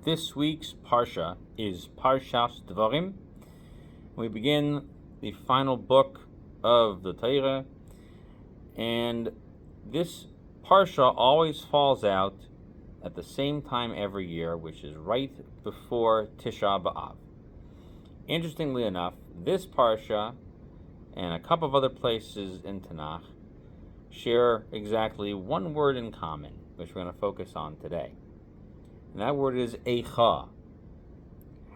This week's Parsha is Parshas Devarim. We begin the final book of the Torah, and this Parsha always falls out at the same time every year, which is right before Tisha B'Av. Interestingly enough, this Parsha and a couple of other places in Tanakh share exactly one word in common, which we're going to focus on today. And that word is Eicha.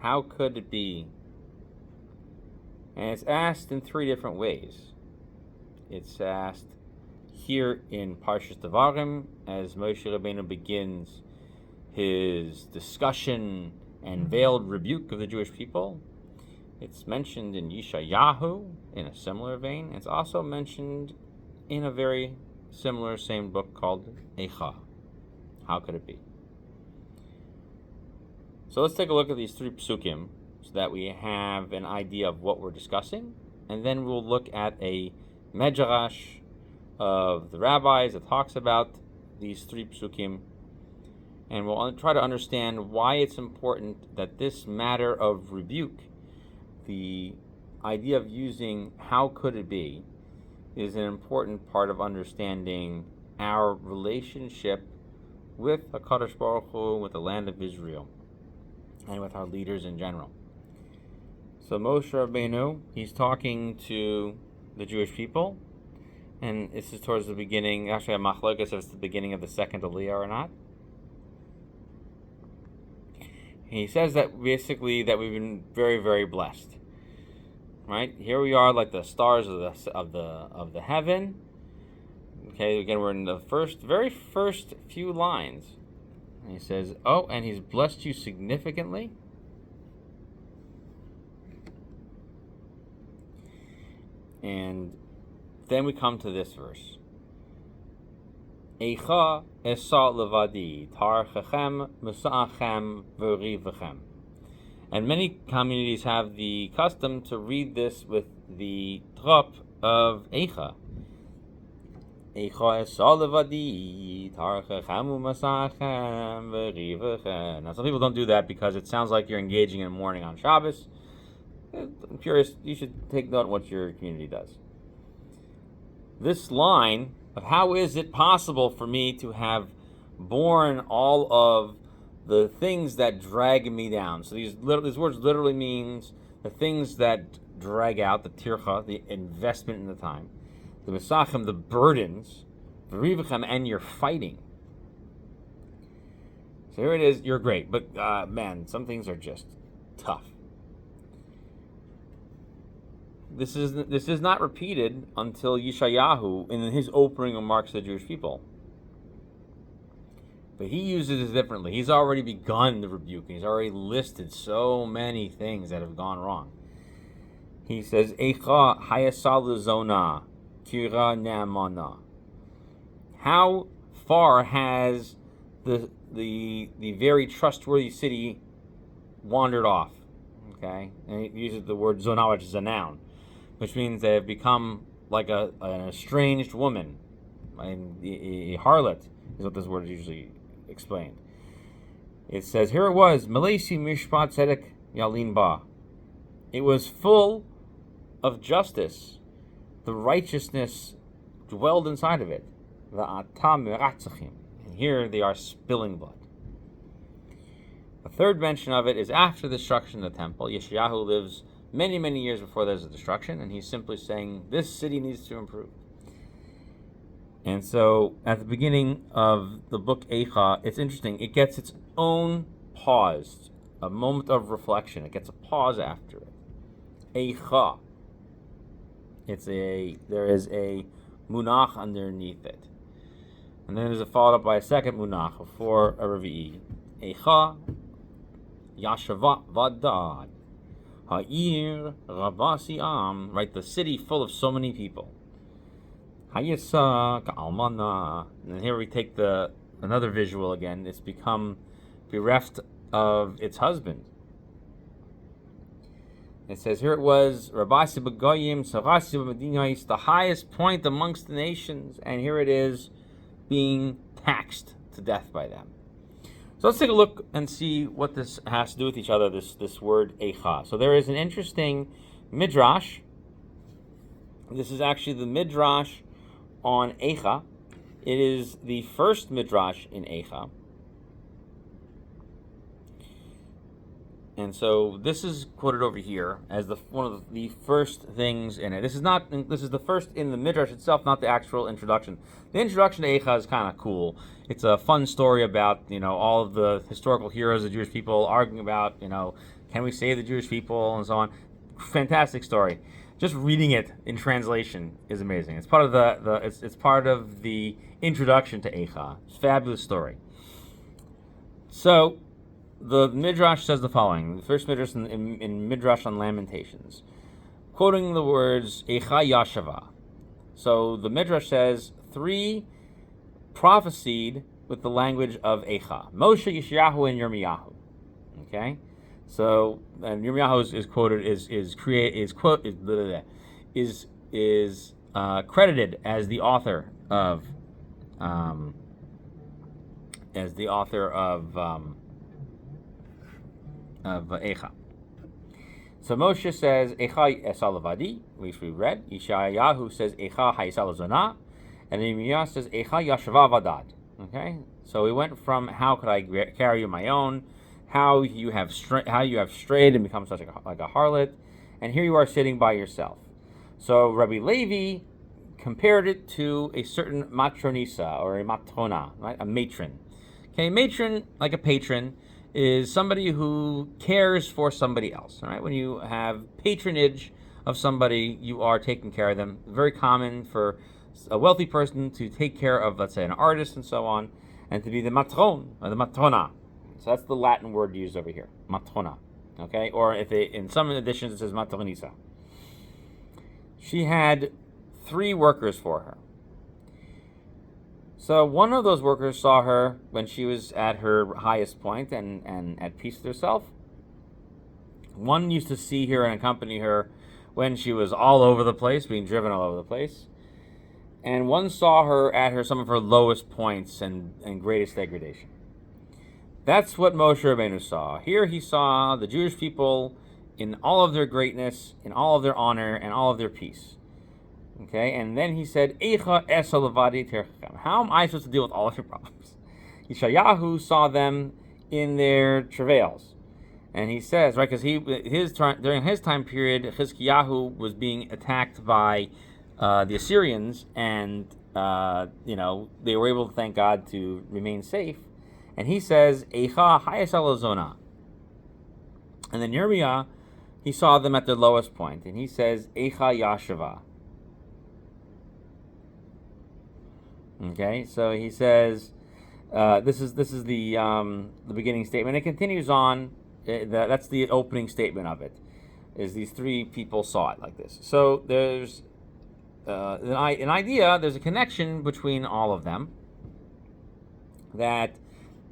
How could it be? And it's asked in three different ways. It's asked here in Parshas Devarim, as Moshe Rabbeinu begins his discussion and veiled rebuke of the Jewish people. It's mentioned in Yeshayahu in a similar vein. It's also mentioned in a very similar same book called Eicha. How could it be? So let's take a look at these three psukim so that we have an idea of what we're discussing, and then we'll look at a medrash of the rabbis that talks about these three psukim, and we'll try to understand why it's important that this matter of rebuke, the idea of using how could it be, is an important part of understanding our relationship with HaKadosh Baruch Hu, with the land of Israel, and with our leaders in general. So Moshe Rabbeinu, he's talking to the Jewish people, and this is towards the beginning, actually a machlokas if it's the beginning of the second Aliyah or not. He says that basically that we've been very, very blessed. Right? Here we are like the stars of the heaven. Okay, again we're in the very first few lines. And he says, oh, and he's blessed you significantly. And then we come to this verse. Eicha esa levadi tarchechem musa'achem v'rivechem. And many communities have the custom to read this with the trop of Eicha. Now, some people don't do that because it sounds like you're engaging in mourning on Shabbos. I'm curious, you should take note of what your community does. This line of how is it possible for me to have borne all of the things that drag me down. So these words literally means the things that drag out, the tircha, the investment in the time. The mesachem, the burdens, the rivachem, and you're fighting. So here it is, you're great, but man, some things are just tough. This is not repeated until Yeshayahu in his opening remarks to the Jewish people. But he uses it differently. He's already begun the rebuke. He's already listed so many things that have gone wrong. He says, Eicha hayasal zona kira ne'amana. How far has the very trustworthy city wandered off? Okay, and he uses the word zona, which is a noun, which means they have become like an estranged woman, and a harlot is what this word is usually explained. It says, here it was, Malesi Mishpat Tzedek Yalin Ba. It was full of justice. The righteousness dwelled inside of it. And here they are spilling blood. The third mention of it is after the destruction of the temple. Yeshayahu lives many, many years before there's a destruction, and he's simply saying, this city needs to improve. And so, at the beginning of the book Eicha, it's interesting. It gets its own pause, a moment of reflection. It gets a pause after it. Eicha. There is a munach underneath it, and then there's followed up by a second munach before a revi'i. Eicha yashava vadad ha'ir rabasi am. Right, the city full of so many people. Hayasa ka'almana. And here we take another visual again. It's become bereft of its husband. It says here it was Rabasi B'Goyim Sarasi B'Medinais, the highest point amongst the nations, and here it is being taxed to death by them. So let's take a look and see what this has to do with each other, this word Eicha. So there is an interesting midrash. This is actually the midrash on Eicha. It is the first midrash in Eicha. And so this is quoted over here as one of the first things in it. This is the first in the midrash itself, not the actual introduction. The introduction to Eicha is kind of cool. It's a fun story about all of the historical heroes of Jewish people arguing about can we save the Jewish people and so on. Fantastic story. Just reading it in translation is amazing. It's part of it's part of the introduction to Eicha. It's a fabulous story. So the Midrash says the following. The first Midrash in Midrash on Lamentations, quoting the words Eicha Yashava. So the Midrash says 3 prophesied with the language of Eicha: Moshe, Yeshayahu, and Yirmiyahu. Okay, so and Yirmiyahu is credited as the author of Eicha. So Moshe says Eicha Esalavadi, which we read. Yeshayahu says Eicha Haisalazona, and Yirmiyah says Eicha Yashava Vadad. Okay, so we went from how could I carry you my own, how you have strayed and become such like a harlot, and here you are sitting by yourself. So Rabbi Levi compared it to a certain matronisa or a matrona, right? A matron. Okay, matron, like a patron, is somebody who cares for somebody else. All right, when you have patronage of somebody, you are taking care of them. Very common for a wealthy person to take care of, let's say, an artist and so on, and to be the matron or the matrona. So that's the Latin word used over here, matrona. Okay, or if in some editions it says matronisa. She had 3 workers for her. So one of those workers saw her when she was at her highest point and at peace with herself. One used to see her and accompany her when she was all over the place, being driven all over the place. And one saw her at some of her lowest points and greatest degradation. That's what Moshe Rabbeinu saw. Here he saw the Jewish people in all of their greatness, in all of their honor, and all of their peace. Okay, and then he said, Eicha esalavadi terchem. How am I supposed to deal with all of your problems? Yeshayahu saw them in their travails. And he says, right, because during his time period, Chizkiyahu was being attacked by the Assyrians, and they were able to thank God to remain safe. And he says, Eicha hayasalazona. And then Yirmiyah, he saw them at their lowest point, and he says, Eicha yashava. Okay, so he says, this is the beginning statement. It continues on. That's the opening statement of it. Is these 3 people saw it like this. So there's an idea. There's a connection between all of them. That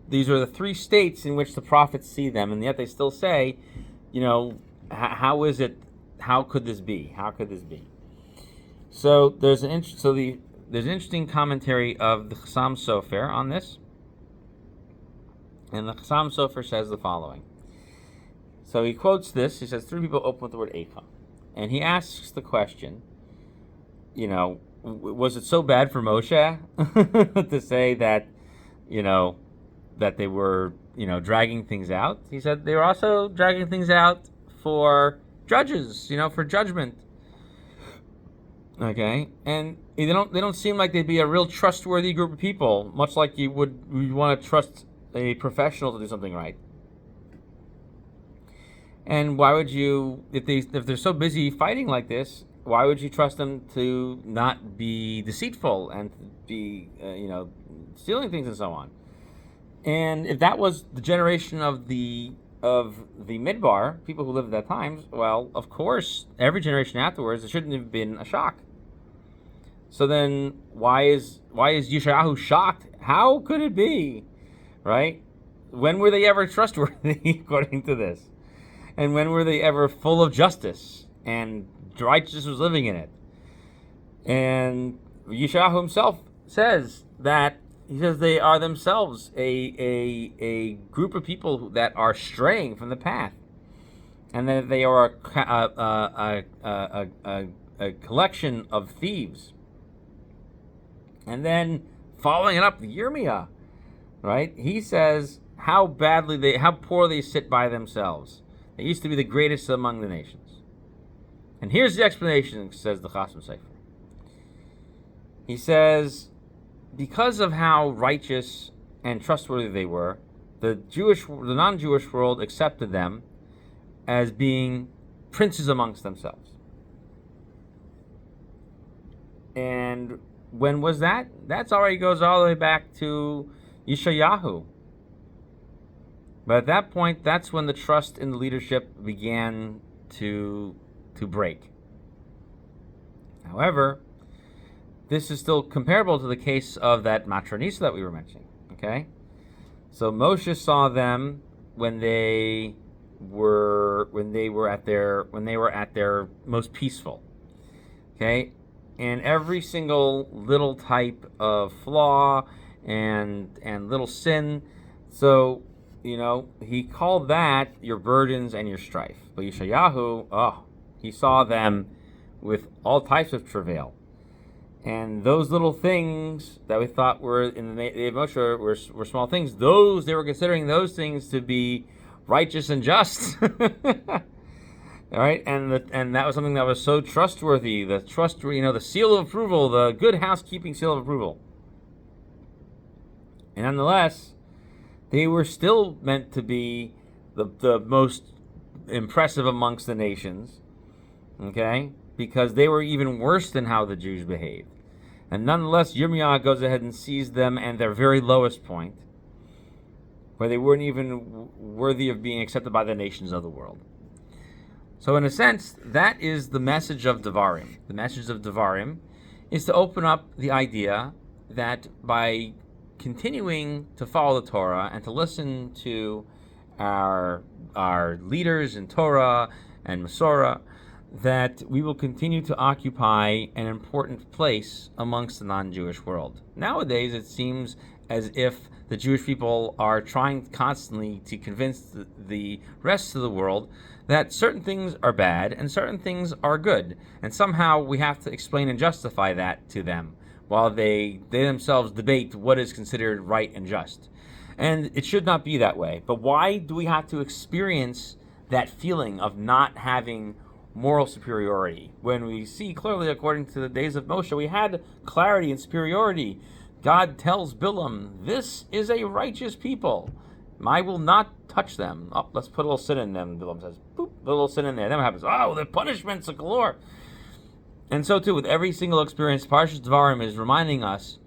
these are the 3 states in which the prophets see them, and yet they still say, how is it? How could this be? How could this be? So there's an interesting commentary of the Chassam Sofer on this. And the Chassam Sofer says the following. So he quotes this. He says, 3 people open with the word Eicha. And he asks the question, was it so bad for Moshe to say that, that they were, dragging things out? He said they were also dragging things out for judges, for judgment. Okay, and they don't seem like they'd be a real trustworthy group of people, much like you want to trust a professional to do something right. And why would you, if they're so busy fighting like this, why would you trust them to not be deceitful and be stealing things and so on? And if that was the generation of the Midbar, people who lived at that time, well, of course, every generation afterwards, it shouldn't have been a shock. So then, why is Yeshayahu shocked? How could it be, right? When were they ever trustworthy, according to this? And when were they ever full of justice and righteousness was living in it? And Yeshayahu himself says that he says they are themselves a group of people that are straying from the path, and that they are a collection of thieves. And then following it up, Yirmiyah, right? He says how poor they sit by themselves. They used to be the greatest among the nations. And here's the explanation, says the Chasam Sofer. He says, because of how righteous and trustworthy they were, the non-Jewish world accepted them as being princes amongst themselves. And when was that? That already goes all the way back to Yeshayahu. But at that point, that's when the trust in the leadership began to break. However, this is still comparable to the case of that Matronisa that we were mentioning. Okay, so Moshe saw them when they were at their most peaceful. Okay, and every single little type of flaw and little sin. So, he called that your burdens and your strife. But Yeshayahu, he saw them with all types of travail. And those little things that we thought were in the day of Moshe were small things. They were considering those things to be righteous and just. All right, and that was something that was so trustworthy. The seal of approval, the good housekeeping seal of approval. And nonetheless, they were still meant to be the most impressive amongst the nations. Okay, because they were even worse than how the Jews behaved. And nonetheless, Yirmiyah goes ahead and sees them at their very lowest point, where they weren't even worthy of being accepted by the nations of the world. So in a sense, that is the message of Devarim. The message of Devarim is to open up the idea that by continuing to follow the Torah and to listen to our leaders in Torah and Masorah, that we will continue to occupy an important place amongst the non-Jewish world. Nowadays, it seems as if the Jewish people are trying constantly to convince the rest of the world that certain things are bad and certain things are good. And somehow we have to explain and justify that to them while they themselves debate what is considered right and just. And it should not be that way. But why do we have to experience that feeling of not having moral superiority when we see clearly, according to the days of Moshe, we had clarity and superiority? God tells Bilam, this is a righteous people. I will not touch them. Oh, let's put a little sin in them, Bilam says. Boop, put a little sin in there. Then what happens? Oh, the punishments of galore. And so too, with every single experience, Parshas Devarim is reminding us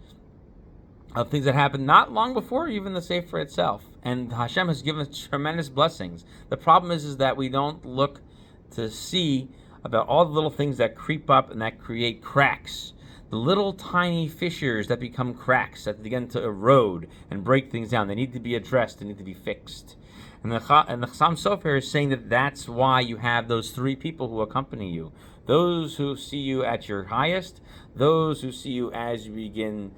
of things that happened not long before even the Sefer itself. And Hashem has given us tremendous blessings. The problem is that we don't look to see about all the little things that creep up and that create cracks. The little tiny fissures that become cracks, that begin to erode and break things down. They need to be addressed. They need to be fixed. And the Chasam Sofer is saying that that's why you have those three people who accompany you. Those who see you at your highest, those who see you as you begin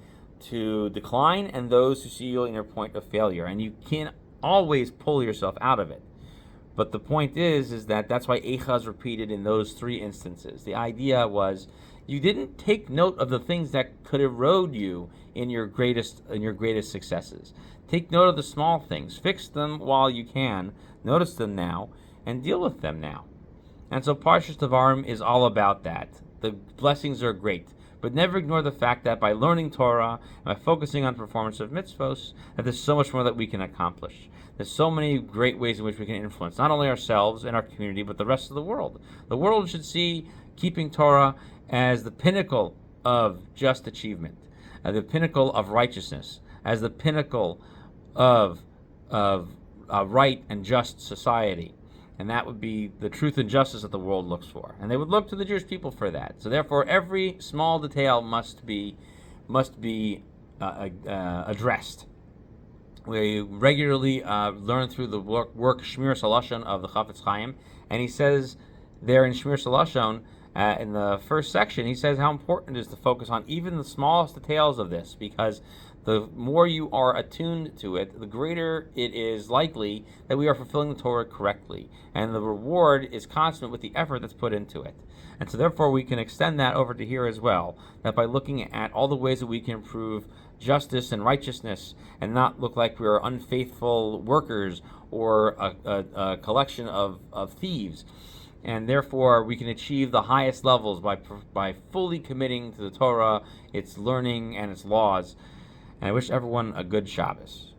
to decline, and those who see you in your point of failure. And you can't always pull yourself out of it. But the point is that that's why Eicha is repeated in those three instances. The idea was you didn't take note of the things that could erode you in your greatest successes. Take note of the small things. Fix them while you can. Notice them now and deal with them now. And so Parshas Devarim is all about that. The blessings are great, but never ignore the fact that by learning Torah and by focusing on performance of mitzvos, that there's so much more that we can accomplish. There's so many great ways in which we can influence not only ourselves and our community, but the rest of the world. The world should see keeping Torah as the pinnacle of just achievement, the pinnacle of righteousness, as the pinnacle of right and just society. And that would be the truth and justice that the world looks for. And they would look to the Jewish people for that. So therefore, every small detail must be addressed. We regularly learn through the work Shmiras Halashon of the Chafetz Chaim. And he says there in Shmiras Halashon, in the first section, he says how important it is to focus on even the smallest details of this, because The more you are attuned to it, the greater it is likely that we are fulfilling the Torah correctly, and the reward is constant with the effort that's put into it. And so therefore we can extend that over to here as well, that by looking at all the ways that we can improve justice and righteousness and not look like we are unfaithful workers or a collection of thieves, and therefore we can achieve the highest levels by fully committing to the Torah, its learning, and its laws. And I wish everyone a good Shabbos.